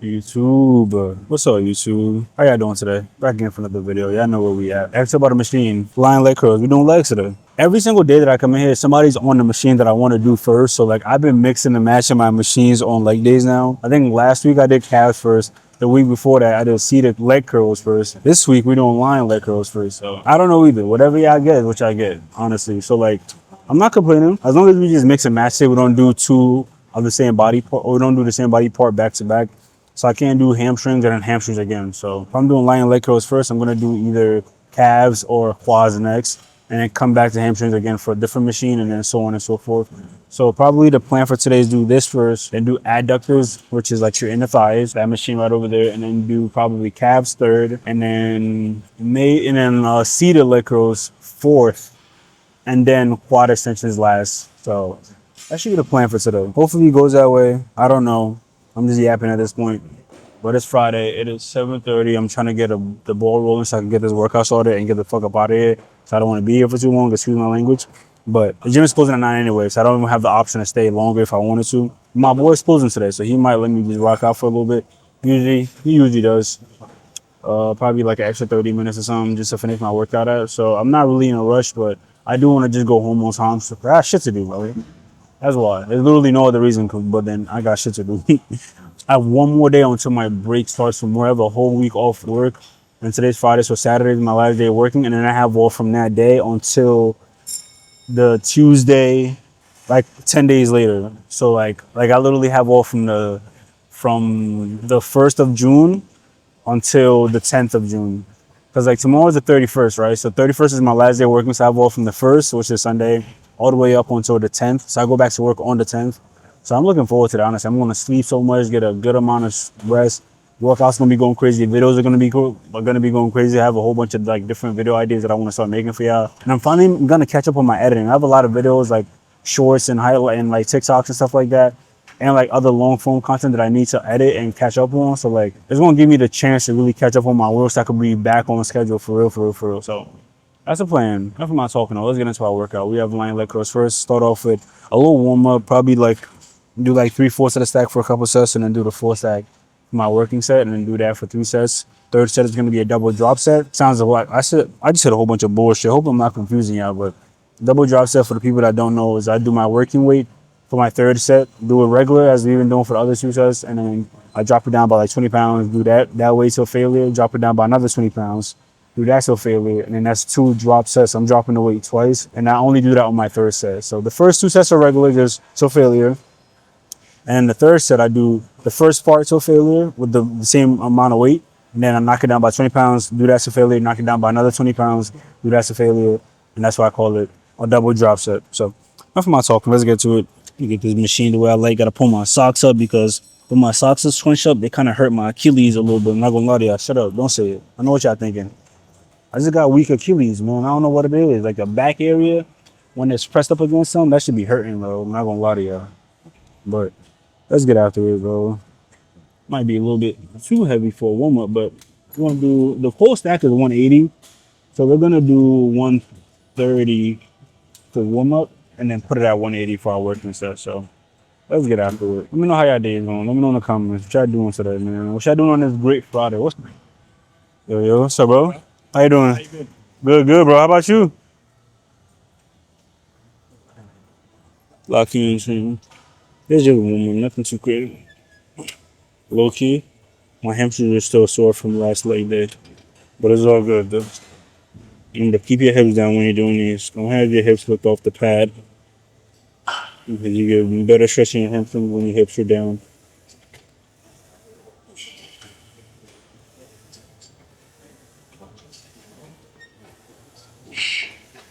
YouTube. What's up, YouTube? How y'all doing today? Back again for another video. Y'all know where we at. Ask about a machine. Flying leg curls. We doing legs today. Every single day that I come in here, somebody's on the machine that I want to do first. So like I've been mixing and matching my machines on leg days now. I think last week I did calves first. The week before that, I did seated leg curls first. This week we doing line leg curls first. So I don't know either. Whatever y'all get, which I get, honestly. So like I'm not complaining. As long as we just mix and match it, we don't do two of the same body part, or we don't do the same body part back to back. So I can't do hamstrings and then hamstrings again. So if I'm doing lion leg curls first, I'm gonna do either calves or quads next, and then come back to hamstrings again for a different machine, and then so on and so forth. So probably the plan for today is do this first, then do adductors, which is like your inner thighs, that machine right over there, and then do probably calves third, and then seated leg curls fourth, and then quad extensions last. So that should be the plan for today. Hopefully it goes that way. I don't know. I'm just yapping at this point. But it's Friday. It is 7:30. I'm trying to get the ball rolling so I can get this workout started and get the fuck up out of here. So I don't want to be here for too long. Excuse my language. But the gym is closing at 9 anyway, so I don't even have the option to stay longer if I wanted to. My boy's closing today, so he might let me just rock out for a little bit. He usually does. Probably like an extra 30 minutes or something just to finish my workout out. So I'm not really in a rush, but I do want to just go home on time. So I got shit to do, bro. That's why. There's literally no other reason, but then I got shit to do. I have one more day until my break starts from where I have a whole week off work. And today's Friday, so Saturday is my last day working. And then I have off from that day until the Tuesday, like 10 days later. So like I literally have off from the 1st of June until the 10th of June. Because like tomorrow is the 31st, right? So 31st is my last day working. So I have off from the 1st, which is Sunday, all the way up until the 10th. So I go back to work on the 10th. So I'm looking forward to that, honestly. I'm going to sleep so much, get a good amount of rest. Workout's going to be going crazy. Videos are going to be cool, are going to be going crazy. I have a whole bunch of like different video ideas that I want to start making for y'all. And I'm finally going to catch up on my editing. I have a lot of videos like shorts and highlight and like TikToks and stuff like that, and like other long form content that I need to edit and catch up on. So like it's gonna give me the chance to really catch up on my work so I could be back on schedule for real, for real, for real. So that's the plan. Enough of my talking though. Let's get into our workout. We have line leg curls first. Start off with a little warm up, probably like do like 3/4 of the stack for a couple sets, and then do the full stack for my working set, and then do that for 3 sets. Third set is gonna be a double drop set. Sounds like I just said a whole bunch of bullshit. Hope I'm not confusing y'all, but double drop set for the people that don't know is I do my working weight for my third set, do it regular as we've been doing for the other 2 sets, and then I drop it down by like 20 pounds, do that way till failure, drop it down by another 20 pounds, do that till failure, and then that's 2 drop sets. I'm dropping the weight twice, and I only do that on my third set. So the first 2 sets are regular, just till failure, and the third set I do the first part till failure with the same amount of weight, and then I knock it down by 20 pounds, do that to failure, knock it down by another 20 pounds, do that to failure, and that's why I call it a double drop set. So enough of my talking, let's get to it. You get this machine the way I like. Gotta pull my socks up because when my socks are scrunched up, they kind of hurt my Achilles a little bit. I'm not gonna lie to y'all. Shut up. Don't say it. I know what y'all thinking. I just got weak Achilles, man. I don't know what it is. Like the back area, when it's pressed up against something, that should be hurting, bro. I'm not gonna lie to y'all. But let's get after it, bro. Might be a little bit too heavy for a warm up, but we're gonna do the full stack is 180. So we're gonna do 130 to warm up, and then put it at 180 for our working set. So let's get after it. Let me know how y'all day is going. Let me know in the comments what y'all doing today, man. What y'all doing on this great Friday? Yo, what's up, bro? How you doing? Good, good, bro. How about you? Lucky and shit. It's just warm, nothing too crazy. Low key, my hamstrings are still sore from last leg day, but it's all good though. Remember, keep your hips down when you're doing these. Don't have your hips lift off the pad. Because you get better stretching your hamstrings when your hips are down.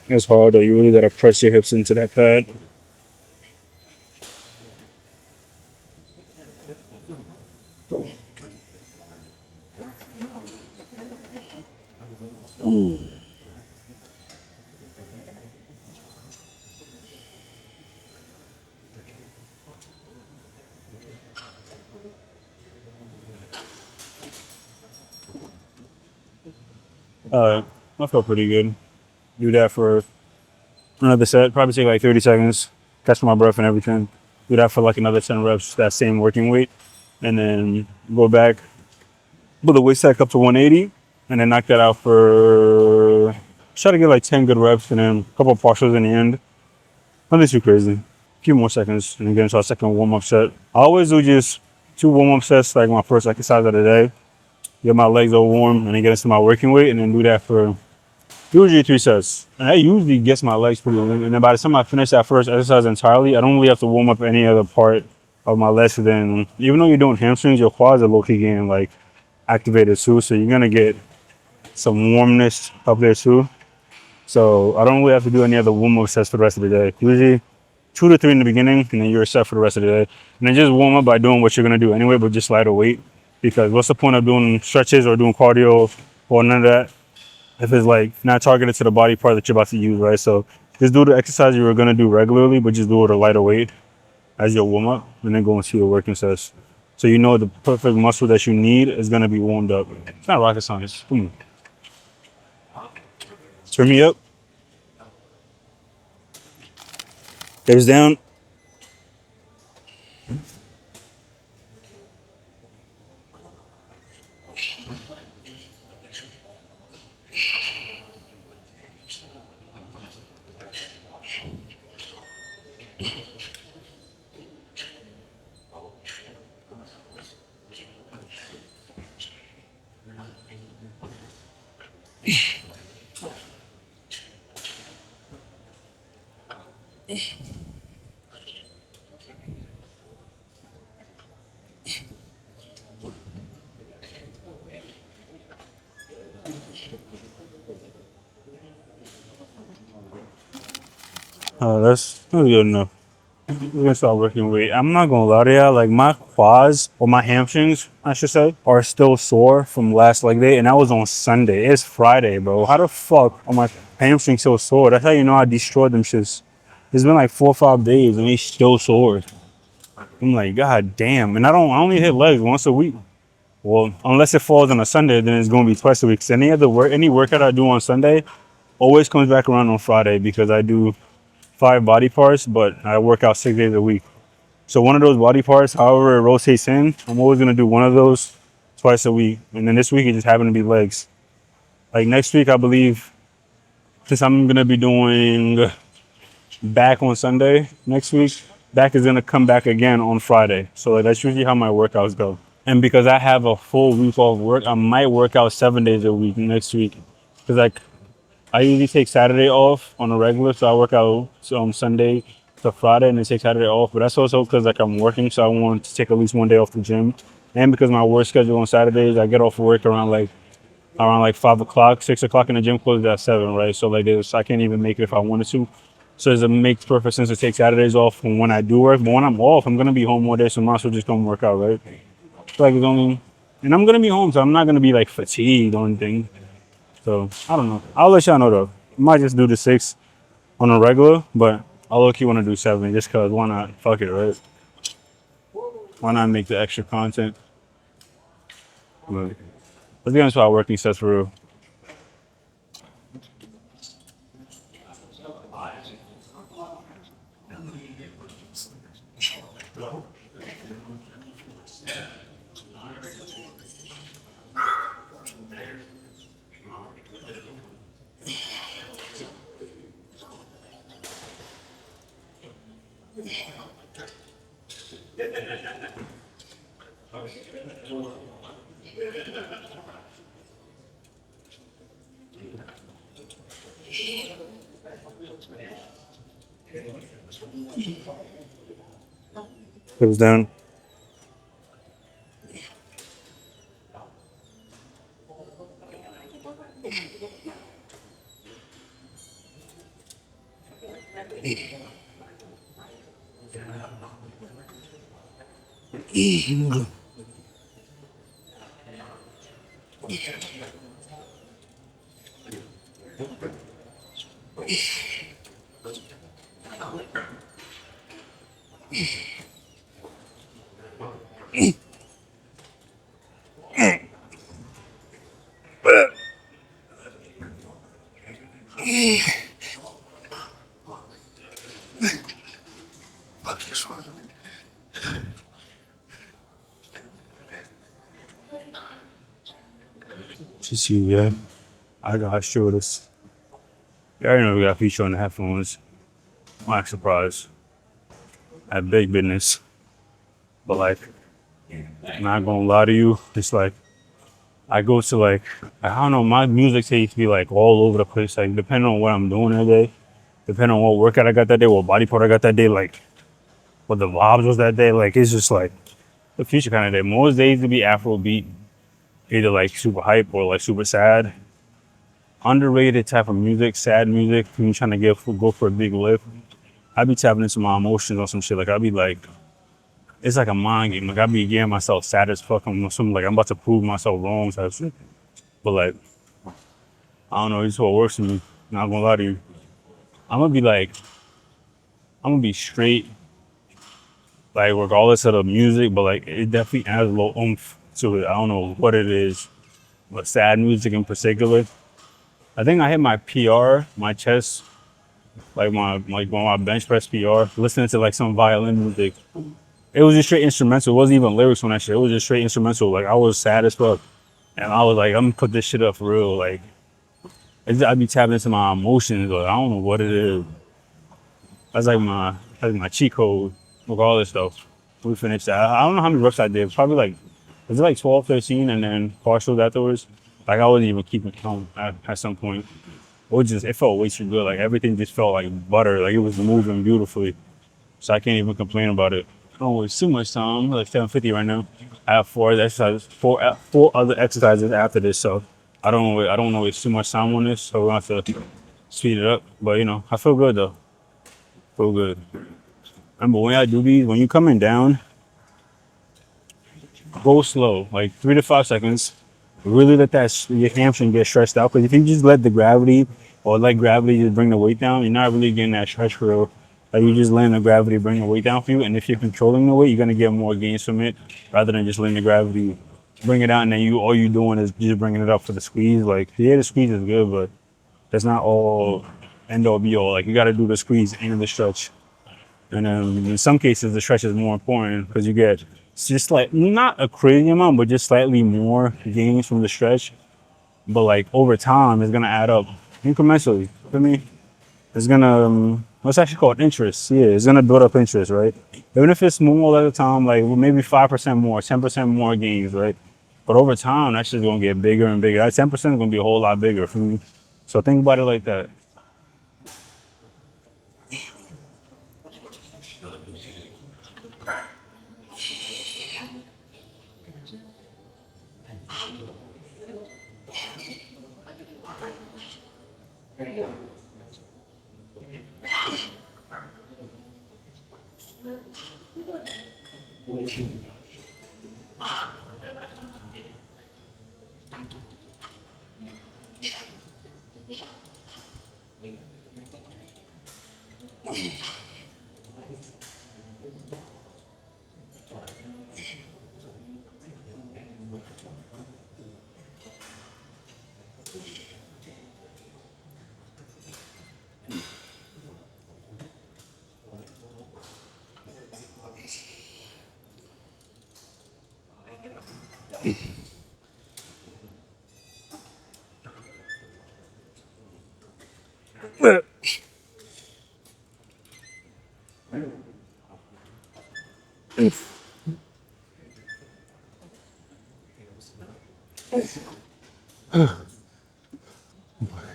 It's hard though. You really gotta press your hips into that pad. I feel pretty good. Do that for another set. Probably take like 30 seconds. Catch my breath and everything. Do that for like another 10 reps. That same working weight. and then go back, put the weight stack up to 180, and then knock that out for try to get like 10 good reps, and then a couple of partials in the end. Nothing too crazy. A few more seconds, and then get into our second warm up set. I always do just 2 warm up sets, like my first exercise of the day. Get my legs all warm, and then get into my working weight, and then do that for usually 3 sets. And that usually gets my legs pretty warm. And then by the time I finish that first exercise entirely, I don't really have to warm up any other part of my legs. So then, even though you're doing hamstrings, your quads are low key getting like activated too. So you're gonna get some warmness up there too. So I don't really have to do any other warm up sets for the rest of the day. Usually 2 to 3 in the beginning, and then you're set for the rest of the day. And then just warm up by doing what you're gonna do anyway, but just lighter weight. Because what's the point of doing stretches or doing cardio or none of that if it's like not targeted to the body part that you're about to use, right? So just do the exercise you were gonna do regularly, but just do it at a lighter weight as your warm up, and then go into your working sets. So you know the perfect muscle that you need is gonna be warmed up. It's not rocket science. Turn me up. Hips down. That's good enough. We're gonna start working weight. I'm not gonna lie to y'all, like my quads or my hamstrings, I should say, are still sore from last leg day, and that was on Sunday. It's Friday, bro. How the fuck are my hamstrings still sore? That's how you know I destroyed them shits. It's been like 4 or 5 days and they still sore. I'm like, God damn. And I only hit legs once a week. Well, unless it falls on a Sunday, then it's gonna be twice a week. So any workout I do on Sunday always comes back around on Friday because I do 5 body parts, but I work out 6 days a week. So one of those body parts, however it rotates in, I'm always gonna do one of those twice a week. And then this week it just happened to be legs. Like next week, I believe, since I'm gonna be doing back on Sunday next week, back is gonna come back again on Friday. So like that's usually how my workouts go. And because I have a full week off work, I might work out 7 days a week next week. Cause like I usually take Saturday off on a regular, so I work out Sunday to Friday and then take Saturday off. But that's also because like I'm working, so I want to take at least one day off the gym. And because my work schedule on Saturdays, I get off work around like 5 o'clock, 6 o'clock, and the gym closes at 7, right? So like this, I can't even make it if I wanted to. So it makes perfect sense to take Saturdays off from when I do work. But when I'm off, I'm gonna be home more days, so I might as well just come work out, right? So like it's only, and I'm gonna be home, so I'm not gonna be like fatigued or anything. So I don't know. I'll let y'all know though. I might just do the 6 on a regular, but I low key want to do 7 just cause why not? Fuck it, right? Why not make the extra content? But let's get into our working sets for real. Hips down. Just you, yeah. I got shoulders. Yeah, I already know we got a feature on the headphones. I'm not surprised. At big business. But like, I'm not gonna lie to you. It's like I go to like I don't know, my music taste be like all over the place. Like depending on what I'm doing that day, depending on what workout I got that day, what body part I got that day, like what the vibes was that day. Like it's just like the future kind of day. Most days to be Afro beat, either like super hype or like super sad. Underrated type of music, sad music. When you're trying to go for a big lift, I be tapping into my emotions on some shit. Like I be like, it's like a mind game. Like I be getting myself sad as fuck. I'm something like I'm about to prove myself wrong type shit. But like I don't know, it's what works for me. Not gonna lie to you. I'm gonna be like, I'm gonna be straight, like regardless of the music, but like it definitely adds a little oomph to it. I don't know what it is, but sad music in particular. I think I hit my PR, my chest, like when my bench press PR, listening to like some violin music. It was just straight instrumental. It wasn't even lyrics on that shit. It was just straight instrumental. Like I was sad as fuck, and I was like, I'm gonna put this shit up for real. Like I be tapping into my emotions, but I don't know what it is. That's like my cheat code, regardless though. We finished that. I don't know how many reps I did. Probably like, was it like 12, 13, and then partials afterwards? Like I wasn't even keeping count at some point. It felt way too good. Like everything just felt like butter. Like it was moving beautifully. So I can't even complain about it. Oh, it's too much time. I'm like 7:50 right now. I have four other exercises after this. So I don't know it's too much time on this. So we're gonna have to speed it up. But you know, I feel good though. Feel good. Remember when I do these, when you're coming down, go slow, like 3 to 5 seconds. Really let your hamstring get stretched out. Because if you just let the gravity or let gravity just bring the weight down, you're not really getting that stretch for real. Like you just letting the gravity bring the weight down for you. And if you're controlling the weight, you're gonna get more gains from it rather than just letting the gravity bring it out and then all you doing is just bringing it up for the squeeze. Like yeah, the squeeze is good, but that's not all end all be all. Like you gotta do the squeeze and the stretch. And in some cases, the stretch is more important because you get just like not a crazy amount, but just slightly more gains from the stretch. But like over time, it's gonna add up incrementally. For me, it's gonna what's actually called interest. Yeah, it's gonna build up interest, right? Even if it's small at a time, like maybe 5% more, 10% more gains, right? But over time, that's just gonna get bigger and bigger. That 10% is gonna be a whole lot bigger for me. So think about it like that.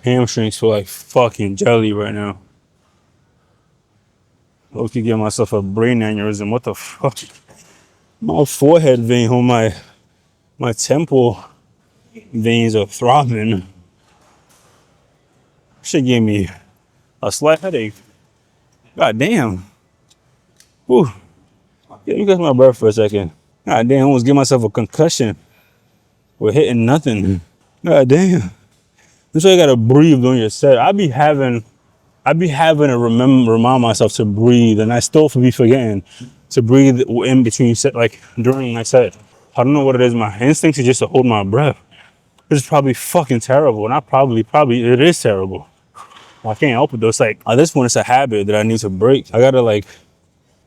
Hamstrings feel like fucking jelly right now. I could give myself a brain aneurysm. What the fuck? My forehead vein on my temple veins are throbbing. Shit gave me a slight headache. God damn. Whew. Yeah, you catch my breath for a second. God damn, I almost give myself a concussion. We're hitting nothing. God damn. That's why you gotta breathe during your set. I be having to remind myself to breathe, and I still be forgetting to breathe in between set, like during my set. I don't know what it is. My instinct is just to hold my breath. It's probably fucking terrible. Not probably it is terrible. I can't help it though. It's like at this point, it's a habit that I need to break. I gotta like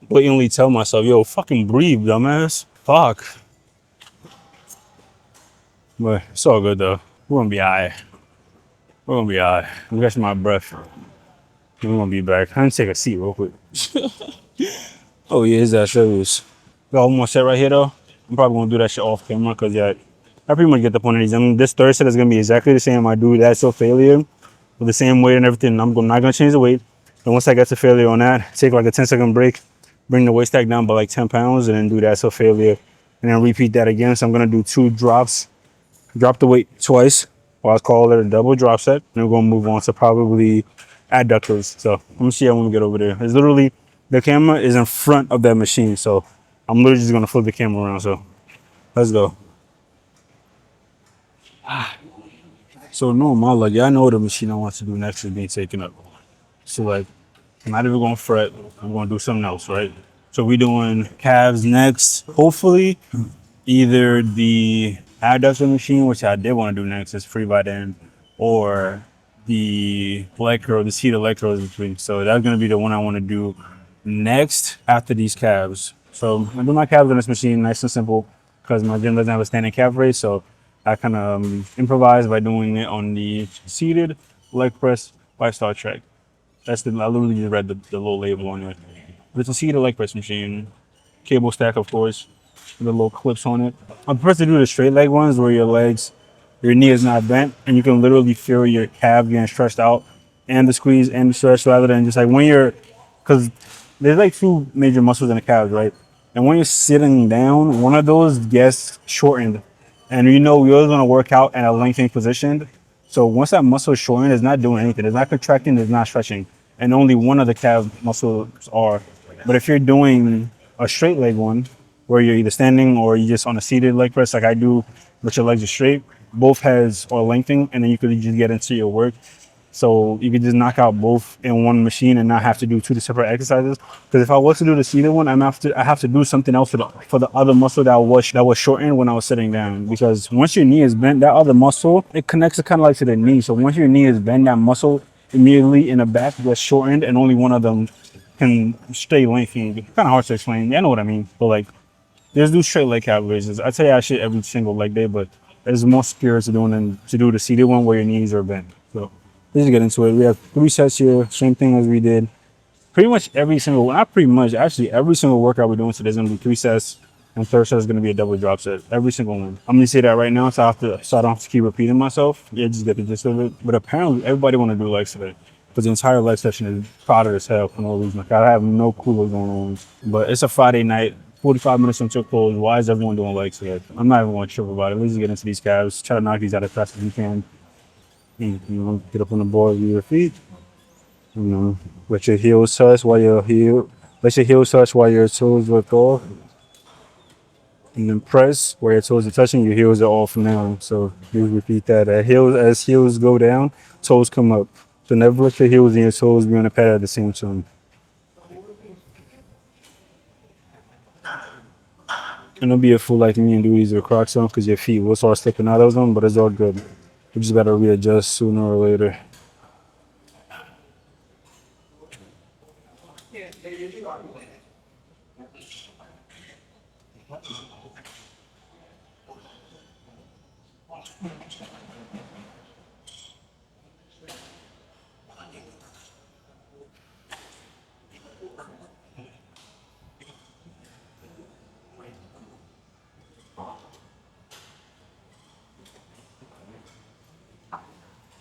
blatantly tell myself, "Yo, fucking breathe, dumbass. Fuck." But it's all good though. We're gonna be alright. We're gonna be alright. I'm catching my breath. We're gonna be back. I'm gonna take a seat real quick. Oh yeah, is that serious? Got one more set right here though. I'm probably gonna do that shit off camera because yeah, I pretty much get the point of these. I mean, this third set is gonna be exactly the same. I do that so failure with the same weight and everything. Not gonna change the weight. And once I get to failure on that, take like a 10-second break, bring the weight stack down by like 10 pounds, and then do that so failure, and then repeat that again. So I'm gonna do 2 drops, drop the weight twice, or I'll call it a double drop set, and we're gonna move on to probably adductors. So let me see how when we get over there. It's literally the camera is in front of that machine, so I'm literally just gonna flip the camera around. So let's go. So no, my luck, yeah, I know the machine I want to do next is being taken up. So like, I'm not even gonna fret. I'm gonna do something else, right? So we doing calves next. Hopefully, either the adductor machine, which I did want to do next, is free by then, or the electro, the seat electro is free. So that's gonna be the one I want to do next after these calves. So I do my calves on this machine, nice and simple, because my gym doesn't have a standing calf raise. So I kind of improvise by doing it on the seated leg press by Star Trek. That's the I literally just read the little label on it. But it's a seated leg press machine, cable stack, of course, with the little clips on it. I prefer to do the straight leg ones where your knee is not bent, and you can literally feel your calf getting stretched out, and the squeeze and the stretch, rather than just like when you're, because there's like two major muscles in the calves, right? And when you're sitting down, one of those gets shortened, and you know we always want to work out in a lengthening position. So once that muscle is shortened, it's not doing anything. It's not contracting. It's not stretching, and only one of the calf muscles are. But if you're doing a straight leg one, where you're either standing or you're just on a seated leg press, like I do, but your legs are straight, both heads are lengthening, and then you could just get into your work. So you could just knock out both in one machine and not have to do two separate exercises. Because if I was to do the seated one, I have to do something else for the other muscle that was shortened when I was sitting down. Because once your knee is bent, that other muscle it connects kind of like to the knee. So once your knee is bent, that muscle immediately in the back gets shortened, and only one of them can stay lengthy. Kind of hard to explain. Yeah, I know what I mean. But like, there's do straight leg calf raises. I tell you, I shit every single leg day, but there's more spirits to doing than to do the seated one where your knees are bent. So let's get into it. We have 3 sets here, same thing as we did. Pretty much every single, not pretty much, actually every single workout we're doing today is gonna be 3 sets, and third set is gonna be a double drop set. Every single one. I'm gonna say that right now, so I don't have to keep repeating myself. Yeah, just get the gist of it. But apparently everybody wanna do legs today. But the entire leg session is crowded as hell for no reason. Like, I have no clue what's going on. But it's a Friday night, 45 minutes until close. Why is everyone doing legs today? I'm not even going to trip about it. Let's just get into these calves. Try to knock these out as fast as you can. Get up on the board with your feet. Let your heels touch while your toes lift off. And then press where your toes are touching, your heels are off now. So you repeat that. As heels go down, toes come up. So never let your heels and your toes be on the pad at the same time. And don't be a fool like me and do these with Crocs on, because your feet will start slipping out of them, but it's all good. We just gotta readjust sooner or later.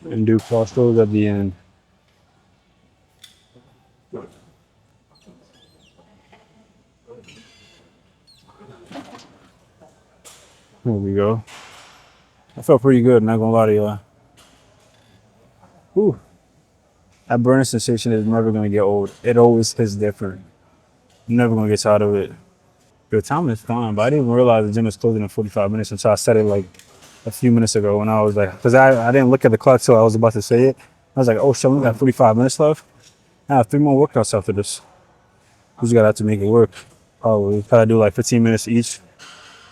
And do cross throws at the end. There we go. I felt pretty good, not gonna lie to you. Whew. That burning sensation is never gonna get old. It always hits different. I'm never gonna get tired of it. The time is fine, but I didn't even realize the gym is closing in 45 minutes until I said it like a few minutes ago when I was like, because I didn't look at the clock till I was about to say it. I was like, oh shit, we got 45 minutes left. I have 3 more workouts after this. We just gotta have to make it work. Probably gotta do like 15 minutes each.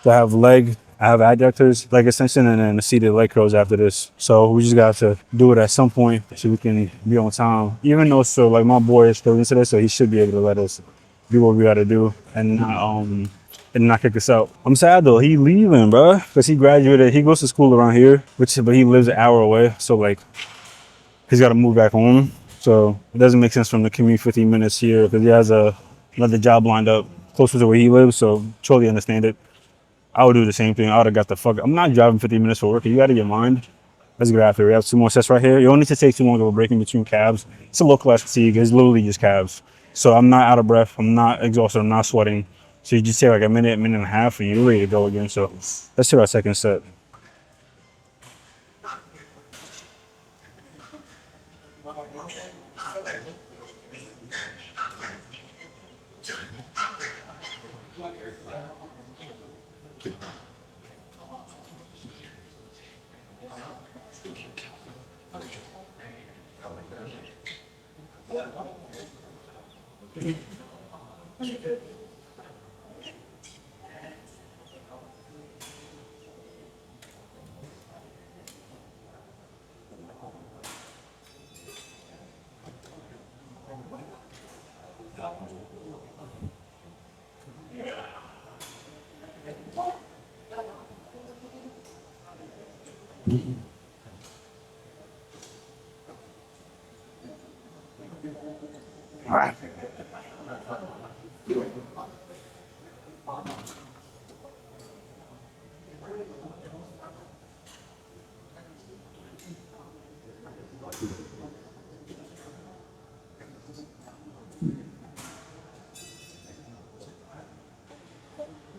To have I have adductors, leg extension, and then the seated leg curls after this. So we just got to do it at some point so we can be on time. Even though, so like my boy is still into this, so he should be able to let us do what we gotta do and not and not kick us out. I'm sad though. He leaving, bro, because he graduated. He goes to school around here, but he lives an hour away. So like, he's got to move back home. So it doesn't make sense for him to commute 15 minutes here because he has another job lined up closer to where he lives. So totally understand it. I would do the same thing. I would have got the fuck. I'm not driving 15 minutes for work. Are you out of your mind? Let's get after it. We have 2 more sets right here. You don't need to take too long of a break in between calves. It's a low class fatigue. It's literally just calves. So I'm not out of breath. I'm not exhausted. I'm not sweating. So you just take like a minute and a half, and you're ready to go again. So let's hit our second set.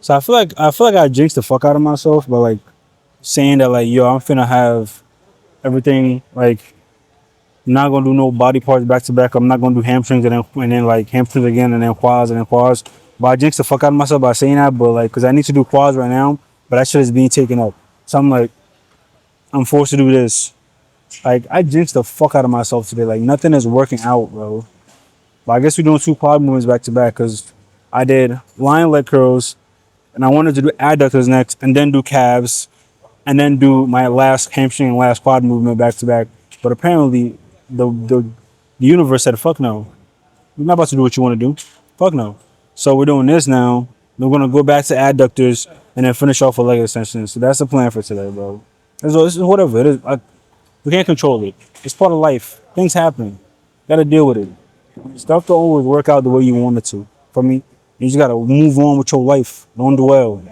So I feel like I jinxed the fuck out of myself, but like saying that like yo, I'm finna have everything like I'm not gonna do no body parts back to back. I'm not gonna do hamstrings and then like hamstrings again and then quads and then quads. But I jinxed the fuck out of myself by saying that, but like because I need to do quads right now, but that shit is being taken up. So I'm like I'm forced to do this. Like I jinxed the fuck out of myself today. Like nothing is working out, bro. But I guess we're doing 2 quad movements back to back because I did lion leg curls and I wanted to do adductors next and then do calves and then do my last hamstring and last quad movement back to back. But apparently, the universe said, "Fuck no, you're not about to do what you want to do. Fuck no." So we're doing this now. We're gonna go back to adductors and then finish off with leg extensions. So that's the plan for today, bro. This is whatever it is. We can't control it. It's part of life. Things happen. Gotta deal with it. Stuff don't always work out the way you want it to. For me, you just gotta move on with your life. Don't dwell.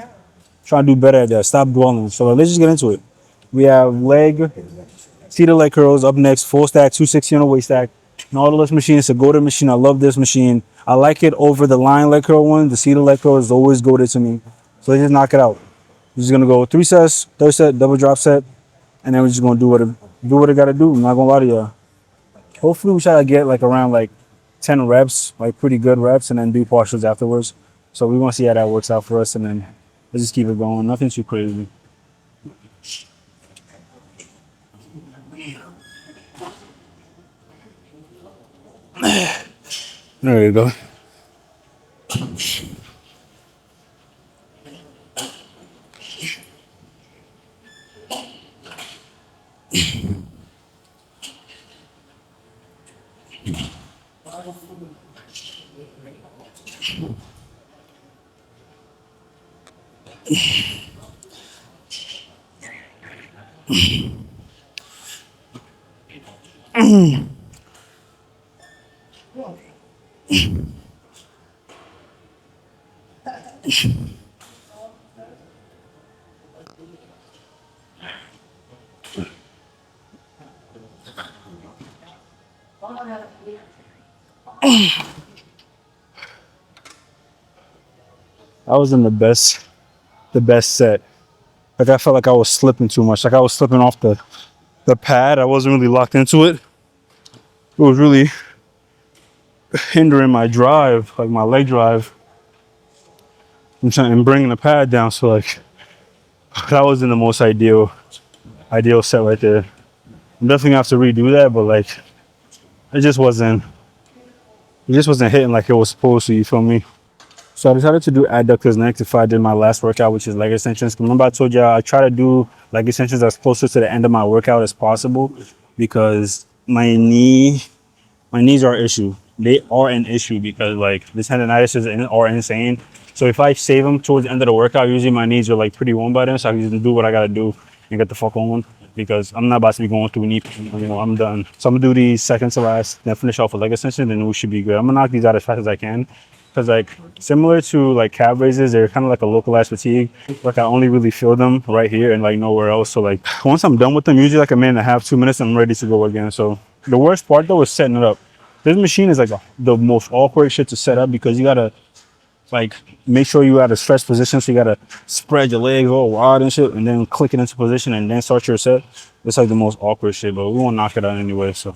Try to do better at that. Stop dwelling. So let's just get into it. We have seated leg curls up next, full stack, 260 on a waist stack. Nautilus machine is a go-to machine. I love this machine. I like it over the line leg curl one. The seated leg curl is always go-to to me. So let's just knock it out. We're just gonna go 3 sets, third set, double drop set, and then we're just gonna do what it gotta do. I'm not gonna lie to you. Hopefully we try to get like around like 10 reps, like pretty good reps, and then do partials afterwards. So we want to see how that works out for us, and then let's just keep it going. Nothing too crazy. There you go. I was in the best set. Like I felt like I was slipping too much. Like I was slipping off the pad. I wasn't really locked into it. It was really hindering my drive, like my leg drive. I'm trying and bringing the pad down. So like that wasn't the most ideal set right there. I'm definitely gonna have to redo that, but like it just wasn't hitting like it was supposed to. You feel me? So I decided to do adductors next if I did my last workout, which is leg extensions. Remember I told you I try to do leg extensions as close to the end of my workout as possible because my knees are an issue. They are an issue because like the tendonitis are insane. So if I save them towards the end of the workout, usually my knees are like pretty warm by then, so I can just do what I gotta do and get the fuck on because I'm not about to be going through knee pain. I'm done. So I'm gonna do these seconds to last, then finish off with leg extension, and we should be good. I'm gonna knock these out as fast as I can. Because like similar to like calf raises, they're kind of like a localized fatigue. Like I only really feel them right here and like nowhere else. So like once I'm done with them, usually like a minute and a half, 2 minutes, I'm ready to go again. So the worst part though is setting it up. This machine is like the most awkward shit to set up because you gotta like make sure you at a stretch position. So you gotta spread your legs all wide and shit, and then click it into position and then start your set. It's like the most awkward shit, but we won't knock it out anyway. So.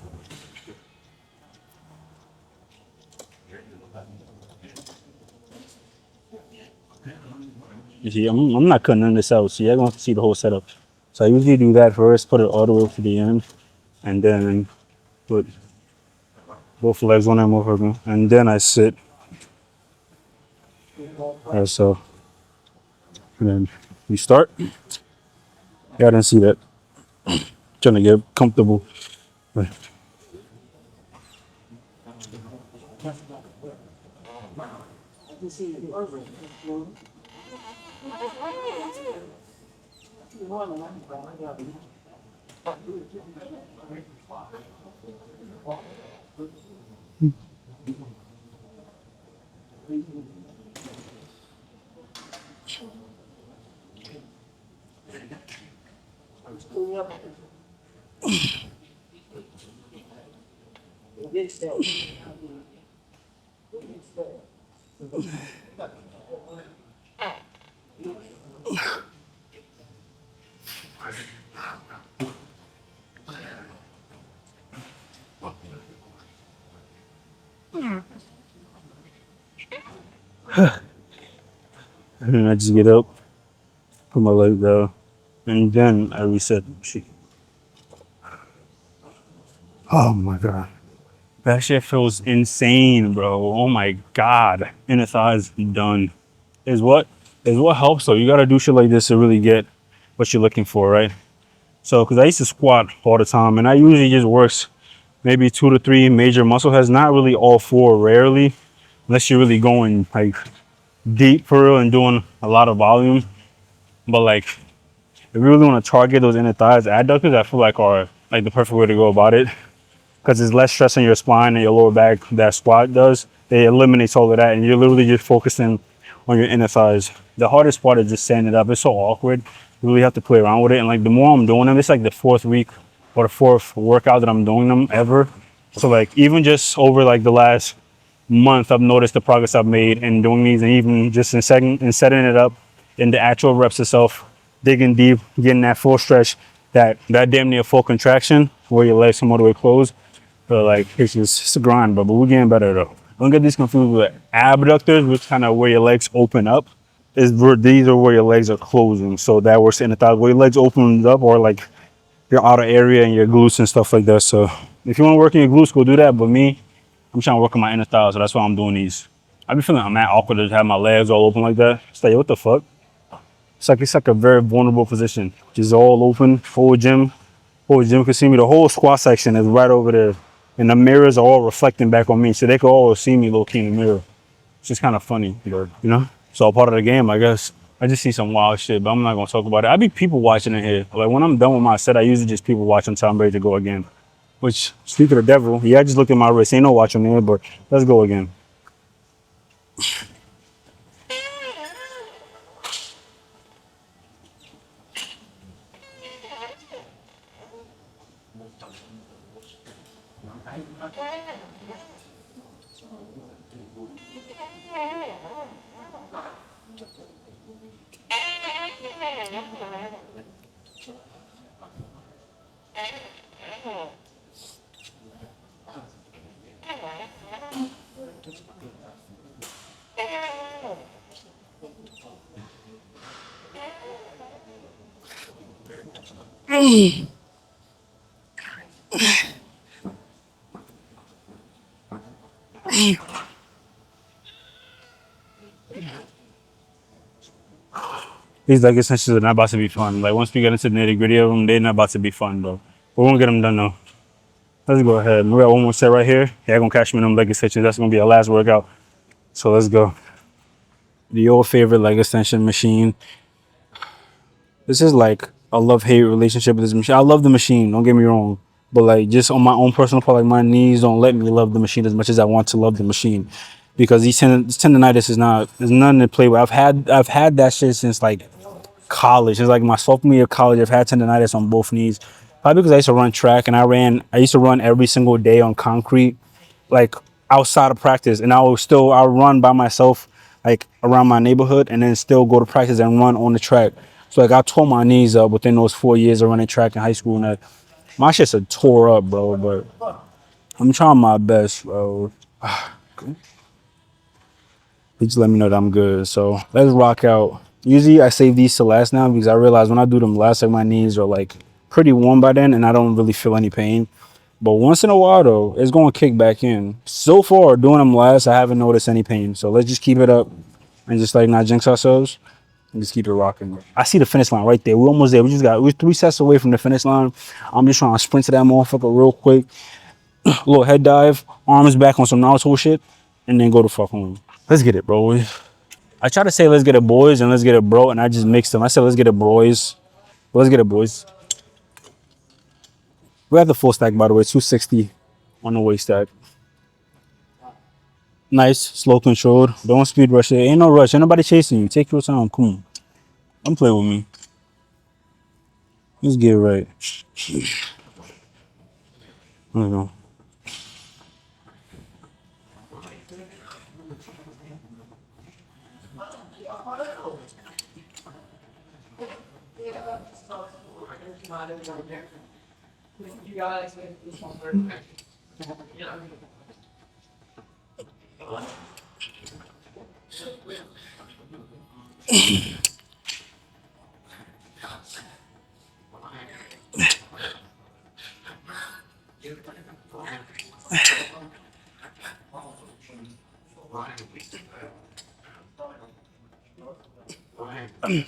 You see, I'm not cutting none of this out, so you're going to see the whole setup. So I usually do that first, put it all the way to the end, and then put both legs on that motherfucker, and then I sit. So, and then we start. Yeah, I didn't see that. Trying to get comfortable. Right. And then I just get up, put my leg down, and then I reset. Shit. Oh my god. That shit feels insane, bro. Oh my god. Inner thighs done. Is what helps though. You gotta do shit like this to really get what you're looking for, right? So, because I used to squat all the time, and I usually just works maybe 2 to 3 major muscle heads, not really all four, rarely, unless you're really going like deep for real and doing a lot of volume. But like, if you really want to target those inner thighs, adductors, I feel like are like the perfect way to go about it because it's less stress on your spine and your lower back that squat does. It eliminates all of that, and you're literally just focusing on your inner thighs. The hardest part is just setting it up. It's so awkward. You really have to play around with it. And like the more I'm doing them, it's like the fourth week or the fourth workout that I'm doing them ever. So like even just over like the last month, I've noticed the progress I've made in doing these, and even just in setting it up in the actual reps itself, digging deep, getting that full stretch, that damn near full contraction where your legs come all the way closed. So like it's a grind, but we're getting better though. Don't get these confused with abductors, which kind of where your legs open up. These are where your legs are closing. So that works in the thighs. Where your legs open up, or like your outer area and your glutes and stuff like that. So if you want to work in your glutes, go do that. But me, I'm trying to work on my inner thighs, so that's why I'm doing these. I be feeling I'm mad awkward to just have my legs all open like that. It's like, what the fuck? It's like a very vulnerable position. Just all open, whole gym can see me. The whole squat section is right over there. And the mirrors are all reflecting back on me. So they can all see me low key in the mirror. It's just kind of funny, you know? It's all part of the game, I guess. I just see some wild shit, but I'm not gonna talk about it. I be people watching in here. Like when I'm done with my set, I usually just people watch until I'm ready to go again. Which, speak of the devil, yeah, I just looked at my wrist. Ain't no watching there, but let's go again. These leg extensions are not about to be fun. Like once we get into the nitty gritty of them, they're not about to be fun, bro. We're gonna get them done though. Let's go ahead. We got one more set right here. Yeah, I'm gonna catch me in them leg extensions. That's gonna be our last workout. So let's go. The old favorite leg extension machine. This is like a love hate relationship with this machine. I love the machine. Don't get me wrong, but like just on my own personal part, like my knees don't let me love the machine as much as I want to love the machine, because this tendonitis is not. There's nothing to play with. I've had that shit since like college. It's like my sophomore year of college. I've had tendonitis on both knees. Probably because I used to run track and I used to run every single day on concrete, like outside of practice. And I'll run by myself, like around my neighborhood, and then still go to practice and run on the track. So like I tore my knees up within those 4 years of running track in high school. And my shit's a tore up, bro. But I'm trying my best, bro. He just let me know that I'm good. So let's rock out. Usually I save these to last now because I realize when I do them last, like my knees are like pretty warm by then and I don't really feel any pain. But once in a while though, it's going to kick back in. So far, doing them last, I haven't noticed any pain. So let's just keep it up and just like not jinx ourselves and just keep it rocking. I see the finish line right there. We're almost there. We're 3 sets away from the finish line. I'm just trying to sprint to that motherfucker real quick. Little head dive, arms back on some Naruto shit, and then go to fuck home. Let's get it, bro. I try to say let's get it boys and let's get it bro, and I just mixed them. I said let's get it boys. Let's get it boys. We have the full stack, by the way, 260 on the waist stack. Nice, slow controlled. Don't speed rush it. Ain't no rush. Ain't nobody chasing you. Take your time. Come on. Don't play with me. Let's get it right. There we go.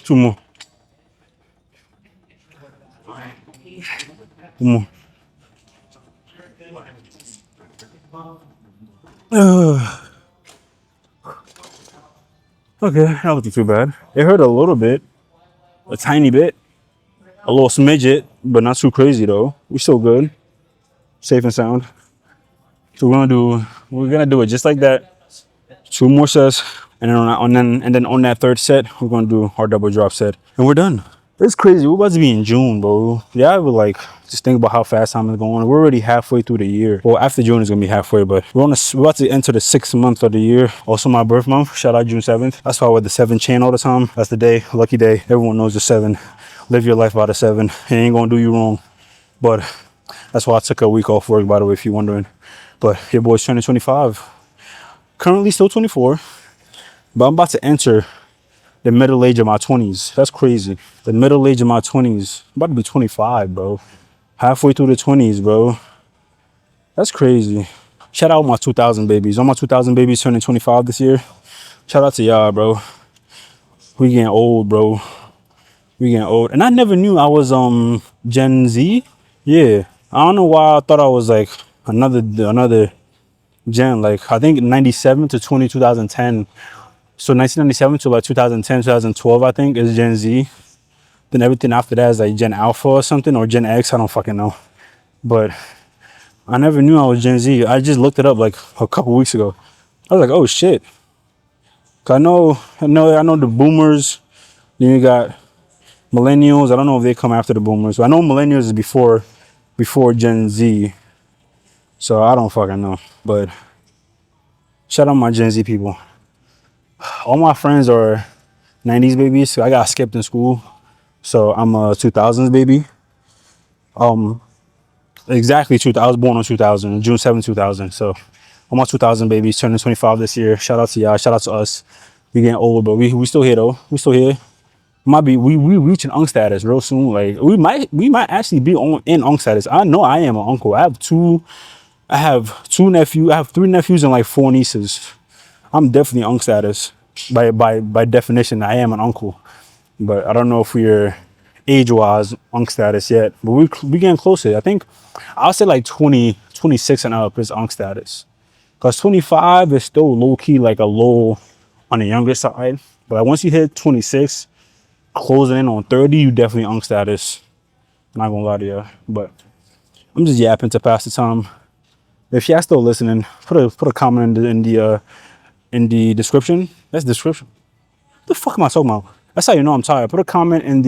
Two more. Two more. Okay, that wasn't too bad. It hurt a little bit, a tiny bit, a little smidget, but not too crazy though. We're still good, safe and sound. So we're gonna do it just like that. 2 more sets, and then on that third set, we're gonna do our double drop set, and we're done. It's crazy. We're about to be in June, bro. Yeah, I would like just think about how fast time is going. We're already halfway through the year. Well, after June is gonna be halfway, but we're about to enter the 6th month of the year. Also, my birth month. Shout out June 7th. That's why I wear the 7 chain all the time. That's the day, lucky day. Everyone knows the 7. Live your life by the 7. It ain't gonna do you wrong. But that's why I took a week off work, by the way, if you're wondering. But your boy's turning 25. Currently still 24, but I'm about to enter the middle age of my 20s. That's crazy. The middle age of my 20s. I'm about to be 25, bro. Halfway through the 20s, bro. That's crazy. Shout out my 2000 babies. All my 2000 babies turning 25 this year. Shout out to y'all, bro. We getting old, bro. We getting old. And I never knew I was Gen Z. Yeah. I don't know why I thought I was like another gen. Like I think 97 to 2010. So 1997 to like 2010, 2012, I think is Gen Z. Then everything after that is like Gen Alpha or something, or Gen X. I don't fucking know. But I never knew I was Gen Z. I just looked it up like a couple weeks ago. I was like, oh shit. 'Cause I know the boomers. Then you got millennials. I don't know if they come after the boomers. I know millennials is before Gen Z. So I don't fucking know. But shout out my Gen Z people. All my friends are 90s babies. So I got skipped in school. So I'm a 2000s baby. Exactly 2000. I was born on 2000, June 7, 2000. So all my 2000 babies turning 25 this year. Shout out to y'all. Shout out to us. We getting old, but we still here though. We still here. We reaching unc status real soon. Like we might actually be in unc status. I know I am an uncle. I have two nephews. I have 3 nephews and like 4 nieces. I'm definitely unc status. By definition, I am an uncle. But I don't know if we're age-wise unc status yet. But we getting closer. I think I'll say like 26 and up is unc status. Because 25 is still low-key like a low on the younger side. But like once you hit 26, closing in on 30, you definitely unk status. Not gonna lie to you. But I'm just yapping to pass the time. If y'all still listening, put a comment in the description. That's description. What the fuck am I talking about? That's how you know I'm tired. Put a comment in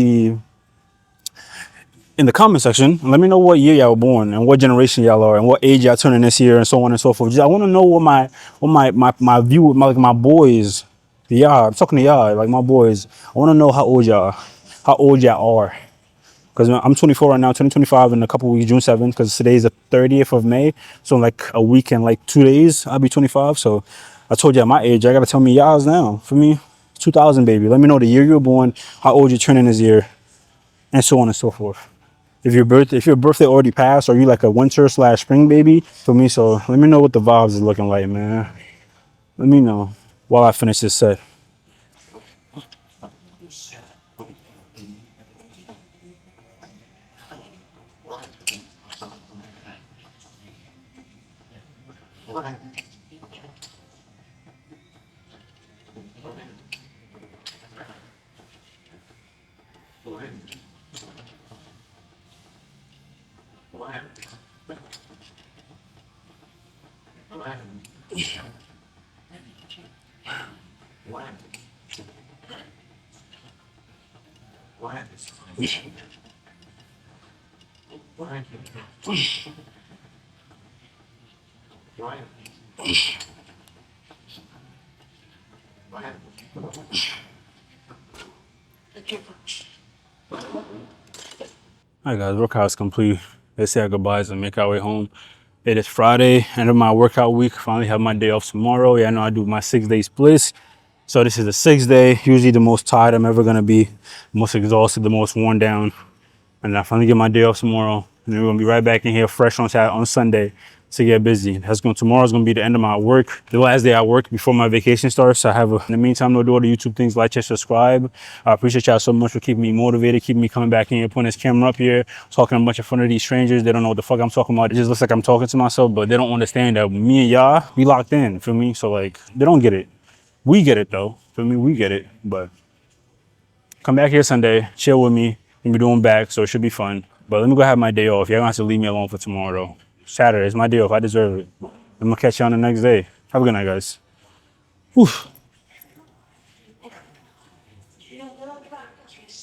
the comment section and let me know what year y'all were born and what generation y'all are and what age y'all turning this year and so on and so forth. I want to know what my view, like my boys, y'all. I'm talking to y'all, like my boys. I want to know how old y'all are. Because I'm 24 right now, 2025 in a couple weeks, June 7th, because today is the 30th of May. So in like a week and like 2 days, I'll be 25. So I told you my age. I got to tell me y'all's now. For me, 2000, baby. Let me know the year you were born, how old you're turning this year, and so on and so forth. If your birthday already passed, or you like a winter/spring baby, for me, so let me know what the vibes is looking like, man. Let me know while I finish this set. All right, guys, workout is complete. Let's say our goodbyes and make our way home. It is Friday, end of my workout week. Finally have my day off tomorrow. Yeah, I know I do my 6-day splits. So this is the 6th day, usually the most tired I'm ever gonna be, the most exhausted, the most worn down. And I finally get my day off tomorrow. And then we're gonna be right back in here fresh on Sunday to get busy. Tomorrow's gonna be the end of my work, the last day I work before my vacation starts. So in the meantime, no do all the YouTube things, like, share, subscribe. I appreciate y'all so much for keeping me motivated, keeping me coming back in here, putting this camera up here, talking a bunch of fun of these strangers. They don't know what the fuck I'm talking about. It just looks like I'm talking to myself, but they don't understand that me and y'all, we locked in, feel me? So like, they don't get it. We get it though, feel me? We get it, but come back here Sunday, chill with me. We'll be doing back, so it should be fun. But let me go have my day off. Y'all gonna have to leave me alone for tomorrow though. Saturday, it's my day off. I deserve it. I'm gonna catch you on the next day. Have a good night, guys. Whew.